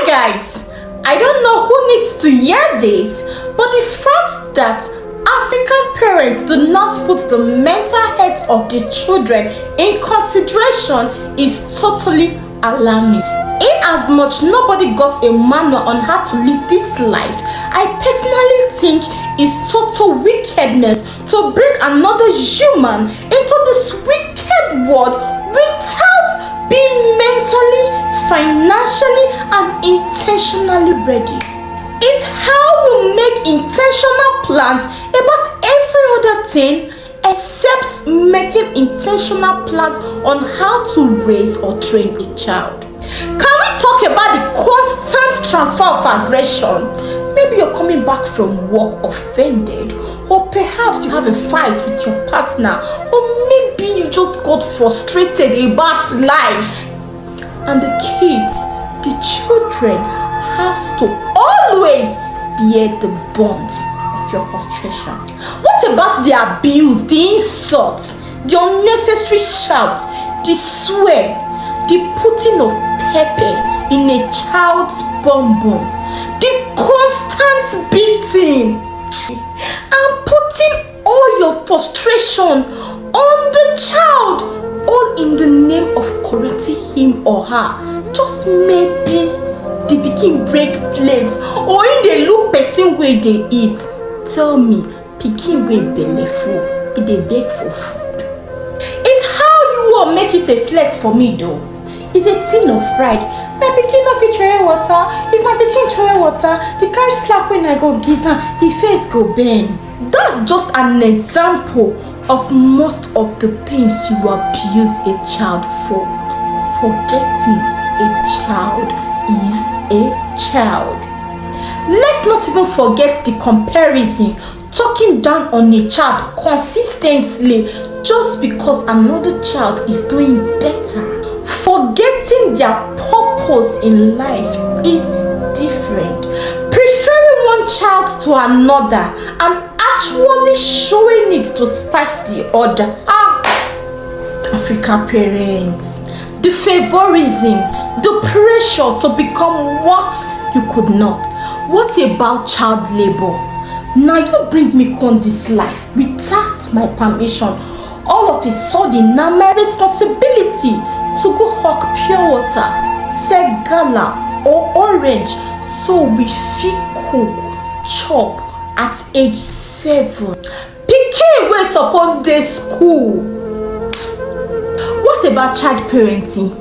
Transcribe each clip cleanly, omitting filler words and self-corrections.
guys, I don't know who needs to hear this, but the fact that African parents do not put the mental health of the children in consideration is totally alarming. In as much nobody got a manual on how to live this life, I personally think it's total wickedness to bring another human into this wicked world without being mentally, financially, and intentionally ready. It's how we make intentional plans about every other thing except making intentional plans on how to raise or train a child. Can we talk about the constant transfer of aggression? Maybe you're coming back from work offended, or perhaps you have a fight with your partner, or maybe you just got frustrated about life. And the kids, the children, has to always bear the brunt of your frustration. What about the abuse, the insult, the unnecessary shout, the swear, the putting of pepper in a child's bum, the constant beating, and putting all your frustration on the child, all in the name of correcting him or her? Just maybe they begin break plates, or if they look person where they eat. Tell me, pikin wey belle full, they beg for food. It's how you will make it a flex for me though. It's a thing of pride. My pikin no fit throway water. If my pikin throway water, the kind slap when I go give her, his face go bend. That's just an example of most of the things you abuse a child for. Forgetting a child is a child. Let's not even forget the comparison, talking down on a child consistently just because another child is doing better. Forgetting their purpose in life is different. Preferring one child to another and actually showing it to spite the other. African parents. The favorism, the pressure to become what you could not. What about child labor? Now you bring me on this life without my permission. All of a sudden, now my responsibility to go hawk pure water, sell gala or orange, so we fit cook, chop at age 7. Pikin wey suppose dey school. What about child parenting?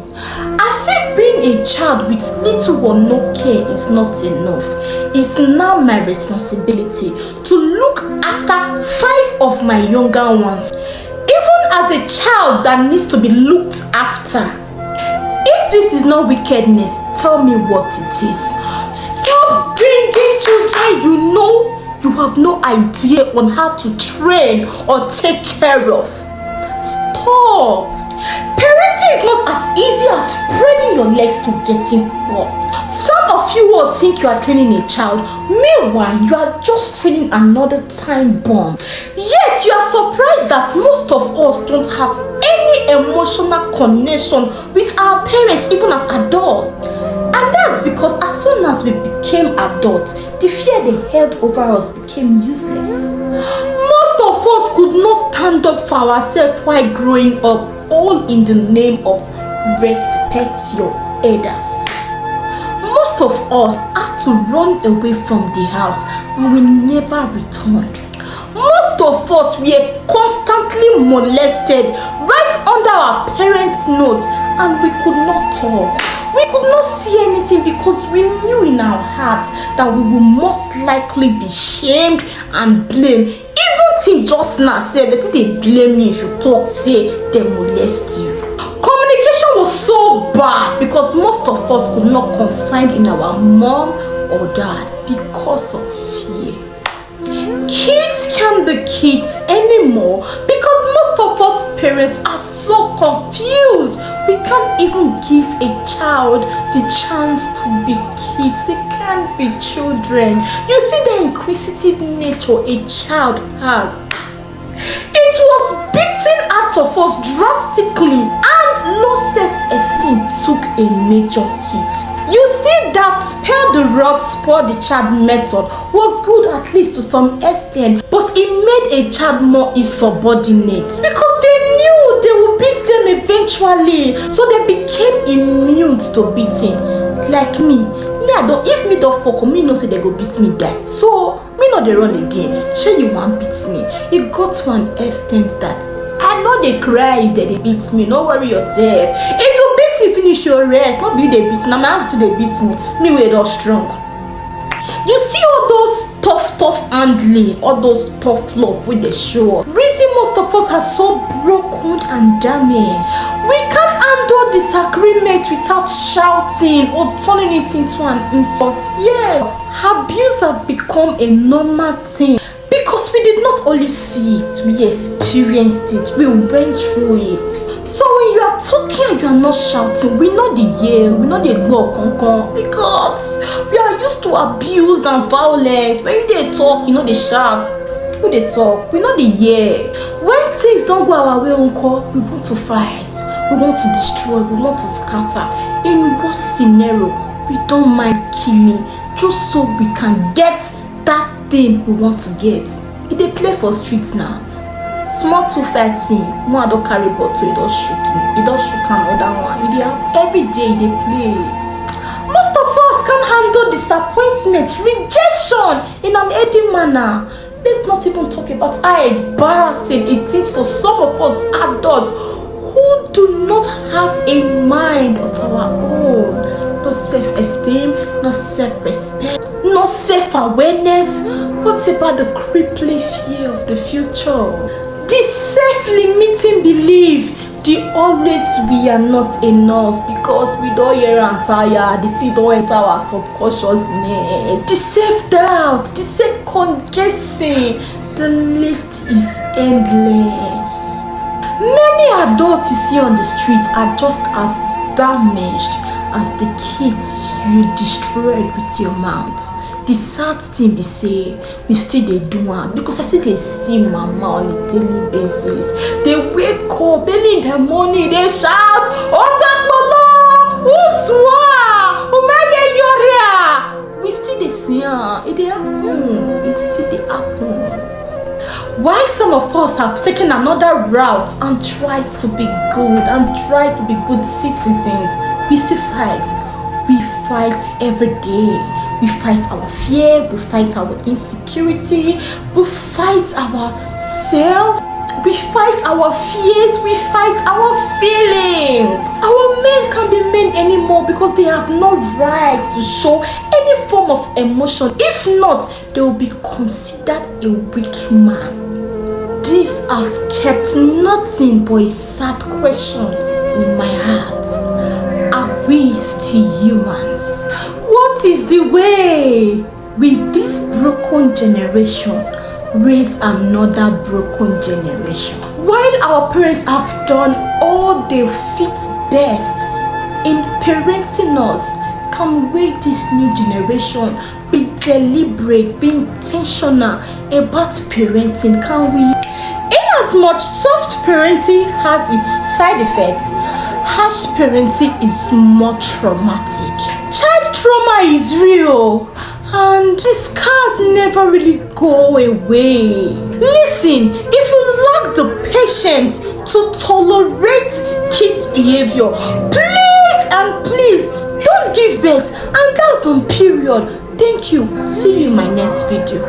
As if being a child with little or no care is not enough, it's now my responsibility to look after 5 of my younger ones. Even as a child that needs to be looked after. If this is not wickedness, tell me what it is. Stop bringing children you know you have no idea on how to train or take care of. Stop. Parenting is not as easy as spreading your legs to getting hurt. Some of you will think you are training a child, meanwhile you are just training another time bomb. Yet you are surprised that most of us don't have any emotional connection with our parents even as adults. And that's because as soon as we became adults, the fear they held over us became useless. Most of us could not stand up for ourselves while growing up, all in the name of respect your elders. Most of us had to run away from the house and we never returned. Most of us were constantly molested right under our parents' nose and we could not talk. We could not see anything because we knew in our hearts that we would most likely be shamed and blamed. Even till just now said that they blame you if you talk, say they molest you. Communication was so bad because most of us could not confide in our mom or dad because of fear. Kids can't be kids anymore because most of us parents are so confused. We can't even give a child the chance to be kids. They can't be children. You see the inquisitive nature a child has. It was beaten out of us drastically and low self-esteem took a major hit. You see that spare the rod, spoil the child method was good at least to some extent, but it made a child more insubordinate because they knew they would beat them eventually, so they became immune to beating. Like me I don't, if me don't fuck me no say they go beat me die, so me no they run again. Sure you want beat me? It got to an extent that I know they cry if they beat me. No worry yourself. If you beat me, finish your rest. Not be they beat me. Now my hands still they beat me. Me way not strong. You see all those tough handling, all those tough love with the show. Reason most of us are so broken and damaged. We can't handle disagreement without shouting or turning it into an insult. Yeah, abuse have become a normal thing. Because we did not only see it, we experienced it, we went through it. So when you are talking and you are not shouting, we know the yell, we know the go con because we are used to abuse and violence. When they talk, you know they shout. When they talk, we know the yell. When things don't go our way, uncle, we want to fight, we want to destroy, we want to scatter. In what scenario, we don't mind killing just so we can get that thing we want to get. If they play for streets now, small 2-5 one don't carry bottle, it don't shoot another one. Every day they play. Most of us can handle disappointment, rejection in an healthy manner. Let's not even talk about how embarrassing it is for some of us adults who do not have a mind of our own. No self-esteem, no self-respect, no self-awareness. What about the crippling fear of the future? The self-limiting belief, the always we are not enough because we don't hear and tired, the thing don't enter our subconsciousness. The self-doubt, the second-guessing, the list is endless. Many adults you see on the streets are just as damaged as the kids you destroyed with your mouth. The sad thing be say we still they do one because I still they see mama on a daily basis. They wake up early in the morning, they shout, "Osakpolo, Uswa, Umaye Yoria." We still they see it happen. It still they happen. Why some of us have taken another route and tried to be good and try to be good citizens? We still fight. We fight every day. We fight our fear, we fight our insecurity, we fight ourselves, we fight our fears, we fight our feelings. Our men can't be men anymore because they have no right to show any form of emotion. If not, they will be considered a weak man. This has kept nothing but a sad question in my heart. Are we still humans? What is the way? Will this broken generation raise another broken generation? While our parents have done all they fit best in parenting us, can we, this new generation, be deliberate, be intentional about parenting? Can we? Inasmuch soft parenting has its side effects, harsh parenting is more traumatic. Child trauma is real and the scars never really go away. Listen, if you lack the patience to tolerate kids' behavior, please don't give birth, and that's on period. Thank you. See you in my next video.